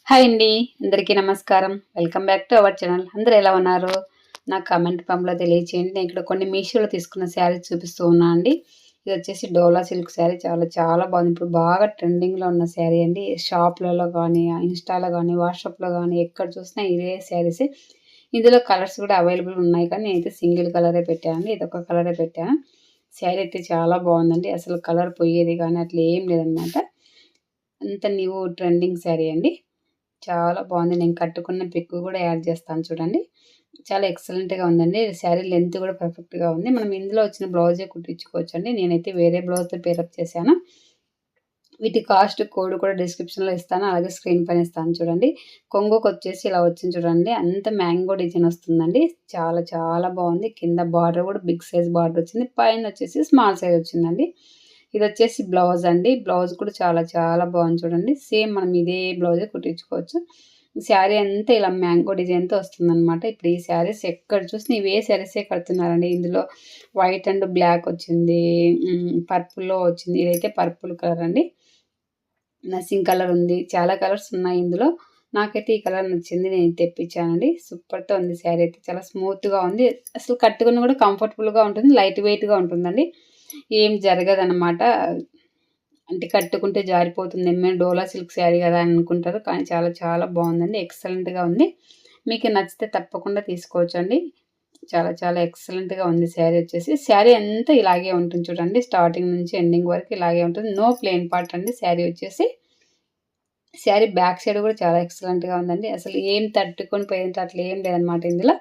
Hi అండి. అందరికీ నమస్కారం. Welcome back to our channel. అందరూ ఎలా ఉన్నారు? నాకు కామెంట్ పంపులో తెలియచేయండి. నేను ఇక్కడ కొన్ని మీషోలో తీసుకున్న శారీస్ చూపిస్తూ ఉన్నా అండి. ఇది వచ్చేసి డోలా సిల్క్ శారీ చాలా చాలా బాగుంది. ఇప్పుడు బాగా ట్రెండింగ్‌లో ఉన్న శారీ అండి. షాప్‌లలో గానీ, ఇన్‌స్టాలో గానీ, వాట్సాప్‌లో గానీ ఎక్కడ చూసినా ఇదే శారీసే. ఇందులో కలర్స్ కూడా అవైలబుల్ ఉన్నాయి కానీ నేనైతే సింగిల్ కలరే పెట్టానండి. ఇదొక కలరే పెట్టాను. శారీ అయితే చాలా బాగుందండి. అసలు కలర్ పోయేది కానీ అట్లా ఏం లేదనమాట. అంత న్యూ ట్రెండింగ్ శారీ అండి. చాలా బాగుంది. నేను కట్టుకున్న పిక్ కూడా యాడ్ చేస్తాను చూడండి. చాలా ఎక్సలెంట్‌గా ఉందండి. శారీ లెంత్ కూడా పర్ఫెక్ట్‌గా ఉంది. మనం ఇందులో వచ్చిన బ్లౌజే కుట్టించుకోవచ్చండి. నేనైతే వేరే బ్లౌజ్‌తో పేరప్ చేశాను. వీటి కాస్ట్ కోడ్ కూడా డిస్క్రిప్షన్‌లో ఇస్తాను. అలాగే స్క్రీన్ పైన ఇస్తాను చూడండి. కొంగుకొచ్చేసి ఇలా వచ్చింది చూడండి. అంత మ్యాంగో డిజైన్ వస్తుందండి. చాలా చాలా బాగుంది. కింద బార్డర్ కూడా బిగ్ సైజ్ బార్డర్ వచ్చింది. పైన వచ్చేసి స్మాల్ సైజ్ వచ్చిందండి. ఇదొచ్చేసి బ్లౌజ్ అండి. బ్లౌజ్ కూడా చాలా చాలా బాగుంది చూడండి. సేమ్ మనం ఇదే బ్లౌజే కుట్టించుకోవచ్చు. శారీ అంతా ఇలా మ్యాంగో డిజైన్‌తో వస్తుందనమాట. ఇప్పుడు ఈ శారీస్ ఎక్కడ చూసినా ఇవే శారీసే కడుతున్నారండి. ఇందులో వైట్ అండ్ బ్లాక్ వచ్చింది. పర్పుల్‌లో వచ్చింది. ఇదైతే పర్పుల్ కలర్ అండి. నస్సింగ్ కలర్ ఉంది. చాలా కలర్స్ ఉన్నాయి ఇందులో. నాకైతే ఈ కలర్ నచ్చింది. నేను తెప్పించానండి. సూపర్‌గా ఉంది శారీ అయితే. చాలా స్మూత్‌గా ఉంది. అసలు కట్టుకున్న కూడా కంఫర్టబుల్‌గా ఉంటుంది. లైట్ వెయిట్‌గా ఉంటుందండి. ఏం జరగదనమాట. అంటే కట్టుకుంటే జారిపోతుందేమో డోలా సిల్క్ శారీ కదా అని అనుకుంటారు. కానీ చాలా చాలా బాగుందండి. ఎక్సలెంట్‌గా ఉంది. మీకు నచ్చితే తప్పకుండా తీసుకోవచ్చండి. చాలా చాలా ఎక్సలెంట్‌గా ఉంది శారీ వచ్చేసి. శారీ అంతా ఇలాగే ఉంటుంది చూడండి. స్టార్టింగ్ నుంచి ఎండింగ్ వరకు ఇలాగే ఉంటుంది. నో ప్లెయిన్ పార్ట్ అండి శారీ వచ్చేసి. శారీ బ్యాక్ సైడ్ కూడా చాలా ఎక్సలెంట్‌గా ఉందండి. అసలు ఏం తట్టుకొని పోయేంత అట్లా ఏం లేదనమాట ఇందులో.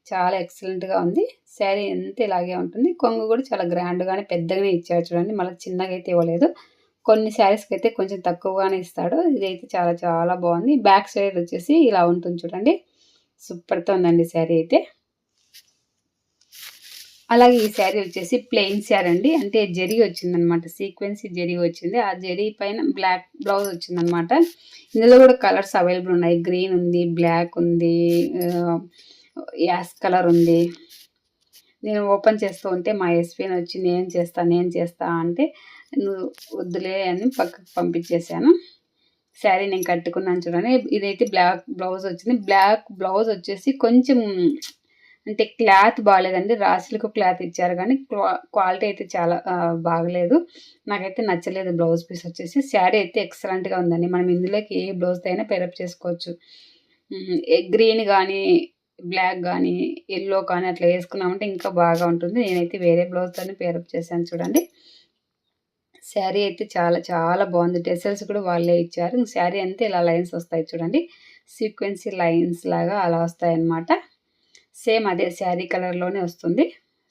చాలా ఎక్సలెంట్‌గా ఉంది. శారీ అంతా ఇలాగే ఉంటుంది. కొంగు కూడా చాలా గ్రాండ్‌గానే పెద్దగానే ఇచ్చారు చూడండి. మళ్ళీ చిన్నగా అయితే ఇవ్వలేదు. కొన్ని శారీస్‌కైతే కొంచెం తక్కువగానే ఇస్తాడు. ఇదైతే చాలా చాలా బాగుంది. బ్యాక్ సైడ్ వచ్చేసి ఇలా ఉంటుంది చూడండి. సూపర్‌గా ఉందండి శారీ అయితే. అలాగే ఈ శారీ వచ్చేసి ప్లెయిన్ శారీ అండి. అంటే జరీ వచ్చిందనమాట. సీక్వెన్సీ జరీ వచ్చింది. ఆ జరీ పైన బ్లాక్ బ్లౌజ్ వచ్చిందనమాట. ఇందులో కూడా కలర్స్ అవైలబుల్ ఉన్నాయి. గ్రీన్ ఉంది, బ్లాక్ ఉంది, యాష్ కలర్ ఉంది. నేను ఓపెన్ చేస్తూ ఉంటే మా ఎస్‌పీని వచ్చి నేను చేస్తా అంటే నువ్వు వద్దులే అని పక్కకు పంపించేసాను. శారీ నేను కట్టుకున్నాను చూడండి. ఇదైతే బ్లాక్ బ్లౌజ్ వచ్చింది. బ్లాక్ బ్లౌజ్ వచ్చేసి కొంచెం అంటే క్లాత్ బాలేదండి. రా సిల్క్ క్లాత్ ఇచ్చారు గానీ క్వాలిటీ అయితే చాలా బాగలేదు. నాకైతే నచ్చలేదు బ్లౌజ్ పీస్ వచ్చేసి. శారీ అయితే ఎక్సలెంట్‌గా ఉందండి. మనం ఇందులోకి ఏ బ్లౌజ్‌తో అయినా పేరప్ చేసుకోవచ్చు. గ్రీన్ గానీ, బ్లాక్ గానీ, యెల్లో కానీ అట్లా యేసుకున్నామంటే ఇంకా బాగా ఉంటుంది. నేనైతే వేరే బ్లౌజ్‌తోనే పేరప్ చేశాను చూడండి. శారీ అయితే చాలా చాలా బాగుంది. టెసల్స్ కూడా వాళ్ళే ఇచ్చారు. శారీ అంతా ఇలా లైన్స్ వస్తాయి చూడండి. సీక్వెన్సీ లైన్స్ లాగా అలా వస్తాయన్నమాట. సేమ్ అదే శారీ కలర్‌లోనే వస్తుంది.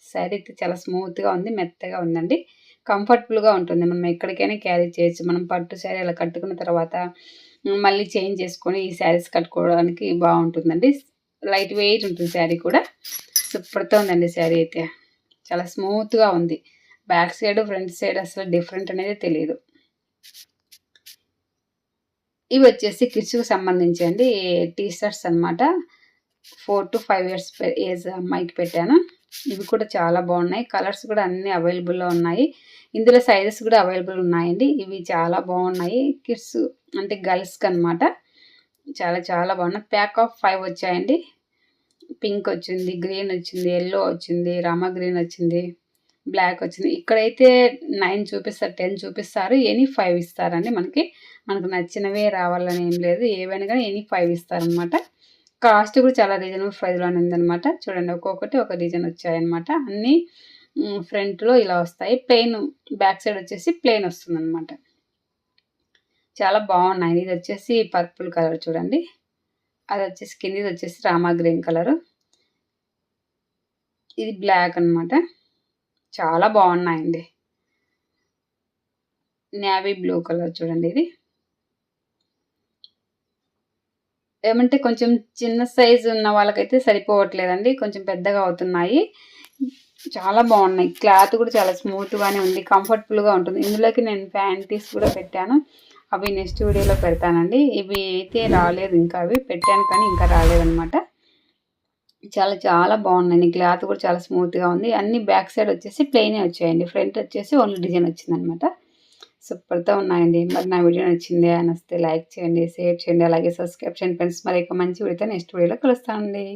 శారీ అయితే చాలా స్మూత్‌గా ఉంది. మెత్తగా ఉందండి. కంఫర్టబుల్‌గా ఉంటుంది. మనం ఎక్కడికైనా క్యారీ చేయొచ్చు. మనం పట్టు శారీ అలా కట్టుకున్న తర్వాత మళ్ళీ చేంజ్ చేసుకొని ఈ శారీస్ కట్టుకోవడానికి బాగుంటుందండి. లైట్ వెయిట్ ఉంటుంది శారీ కూడా. సూపర్‌గా ఉందండి శారీ అయితే. చాలా స్మూత్‌గా ఉంది. బ్యాక్ సైడ్, ఫ్రంట్ సైడ్ అసలు డిఫరెంట్ అనేది తెలీదు. ఇవి వచ్చేసి కిడ్స్‌కి సంబంధించి అండి టీ షర్ట్స్ అనమాట. 4-5 ఇయర్స్ ఏజ్ అమ్మాయికి పెట్టాను. ఇవి కూడా చాలా బాగున్నాయి. కలర్స్ కూడా అన్నీ అవైలబుల్‌లో ఉన్నాయి. ఇందులో సైజెస్ కూడా అవైలబుల్ ఉన్నాయండి. ఇవి చాలా బాగున్నాయి. కిడ్స్ అంటే గర్ల్స్‌కనమాట. చాలా చాలా బాగున్నాయి. ప్యాక్ ఆఫ్ 5 వచ్చాయండి. పింక్ వచ్చింది, గ్రీన్ వచ్చింది, యెల్లో వచ్చింది, రామా గ్రీన్ వచ్చింది, బ్లాక్ వచ్చింది. ఇక్కడైతే 9 చూపిస్తారు, 10 చూపిస్తారు. ఎనీ 5 ఇస్తారండి మనకి. మనకు నచ్చినవే రావాలని ఏం లేదు. ఏవైనా గానీ ఎనీ 5 ఇస్తారనమాట. కాస్ట్ కూడా చాలా రీజనబుల్ ప్రైస్‌లోనే ఉందనమాట. చూడండి ఒక్కొక్కటి ఒక డిజైన్ వచ్చాయన్నమాట. అన్నీ ఫ్రంట్‌లో ఇలా వస్తాయి. ప్లెయిన్ బ్యాక్ సైడ్ వచ్చేసి ప్లెయిన్ వస్తుందనమాట. చాలా బాగున్నాయి. ఇది వచ్చేసి పర్పుల్ కలర్ చూడండి. అదొచ్చేసి కిందిదొచ్చేసి రామా గ్రీన్ కలరు. ఇది బ్లాక్ అనమాట. చాలా బాగున్నాయండి. నేవీ బ్లూ కలర్ చూడండి ఇది. ఏమంటే కొంచెం చిన్న సైజు ఉన్న వాళ్ళకైతే సరిపోవట్లేదండి. కొంచెం పెద్దగా అవుతున్నాయి. చాలా బాగున్నాయి. క్లాత్ కూడా చాలా స్మూత్‌గానే ఉంది. కంఫర్టబుల్‌గా ఉంటుంది. ఇందులోకి నేను ప్యాంటీస్ కూడా పెట్టాను. అవి నెక్స్ట్ వీడియోలో పెడతానండి. ఇవి అయితే రాలేదు ఇంకా అవి. పెట్టాను కానీ ఇంకా రాలేదనమాట. చాలా చాలా బాగున్నాయి. క్లాత్ కూడా చాలా స్మూత్‌గా ఉంది. అన్నీ బ్యాక్ సైడ్ వచ్చేసి ప్లెయినే వచ్చాయండి. ఫ్రంట్ వచ్చేసి ఓన్లీ డిజైన్ వచ్చిందనమాట. సూపర్‌తో ఉన్నాయండి. మరి నా వీడియో నచ్చితే లైక్ చేయండి, షేర్ చేయండి, అలాగే సబ్స్క్రైబ్ చేయండి ఫ్రెండ్స్. మరి ఒక మంచి వీడియోతో నెక్స్ట్ వీడియోలో కలుస్తానండి.